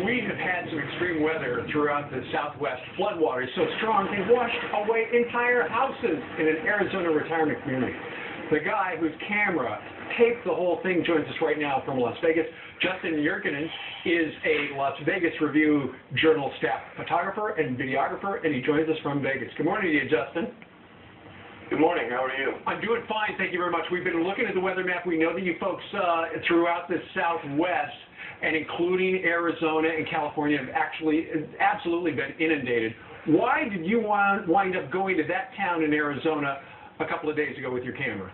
We have had some extreme weather throughout the Southwest. Floodwaters so strong they washed away entire houses in an Arizona retirement community. The guy whose camera taped the whole thing joins us right now from Las Vegas. Justin Yurkanin is a Las Vegas Review Journal staff photographer and videographer, and he joins us from Vegas. Good morning to you, Justin. Good morning. How are you? I'm doing fine. Thank you very much. We've been looking at the weather map. We know that you folks throughout the Southwest, and including Arizona and California, have absolutely been inundated. Why did you wind up going to that town in Arizona a couple of days ago with your camera?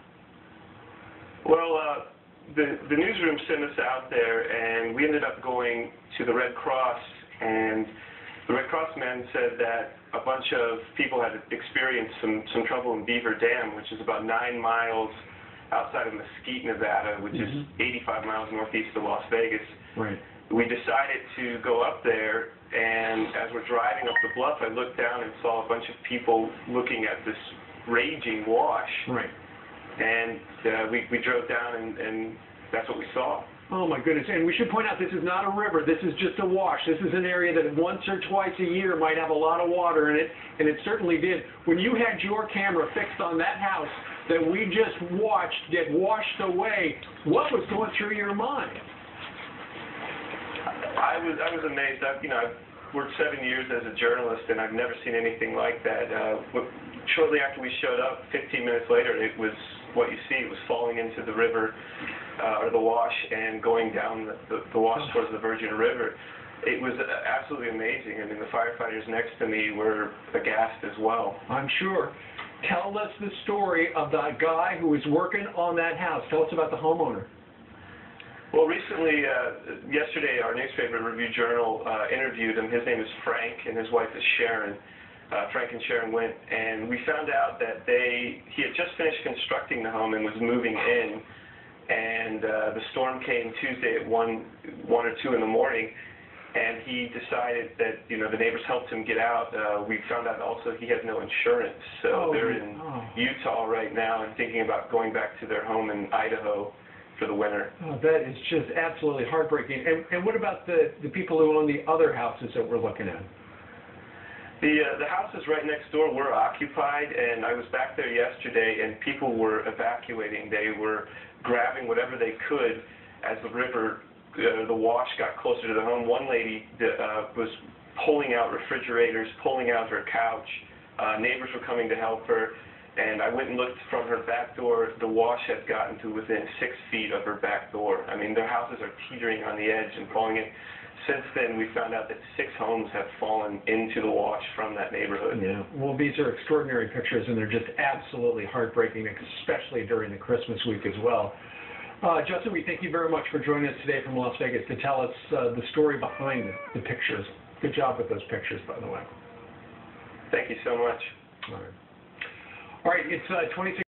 Well, the newsroom sent us out there, and we ended up going to the Red Cross, and the Red Cross men said that a bunch of people had experienced some trouble in Beaver Dam, which is about 9 miles outside of Mesquite, Nevada, which is 85 miles northeast of Las Vegas. Right. We decided to go up there, and as we're driving up the bluff, I looked down and saw a bunch of people looking at this raging wash. Right. And we drove down, and that's what we saw. Oh, my goodness. And we should point out this is not a river. This is just a wash. This is an area that once or twice a year might have a lot of water in it, and it certainly did. When you had your camera fixed on that house that we just watched get washed away, what was going through your mind? I was amazed. I've worked 7 years as a journalist, and I've never seen anything like that. Shortly after we showed up, 15 minutes later, it was what you see. It was falling into the river, or the wash, and going down the wash towards the Virgin River. It was absolutely amazing. I mean, the firefighters next to me were aghast as well. I'm sure. Tell us the story of the guy who was working on that house. Tell us about the homeowner. Well, recently, yesterday, our newspaper, Review Journal, interviewed him. His name is Frank, and his wife is Sharon. Frank and Sharon went, and we found out that he had just finished constructing the home and was moving in, and the storm came Tuesday at 1 or 2 in the morning, and he decided that, the neighbors helped him get out. We found out also he has no insurance, so they're in Utah right now and thinking about going back to their home in Idaho for the winter. Oh, that is just absolutely heartbreaking. And what about the people who own the other houses that we're looking at? The houses right next door were occupied, and I was back there yesterday, and people were evacuating. They were grabbing whatever they could as the river, the wash got closer to the home. One lady was pulling out refrigerators, pulling out her couch. Neighbors were coming to help her, and I went and looked from her back door. The wash had gotten to within 6 feet of her back door. I mean, their houses are teetering on the edge and falling in. Since then, we found out that 6 homes have fallen into the wash from that neighborhood. Yeah. Well, these are extraordinary pictures, and they're just absolutely heartbreaking, especially during the Christmas week as well. Justin, we thank you very much for joining us today from Las Vegas to tell us the story behind the pictures. Good job with those pictures, by the way. Thank you so much. All right. All right, it's 26.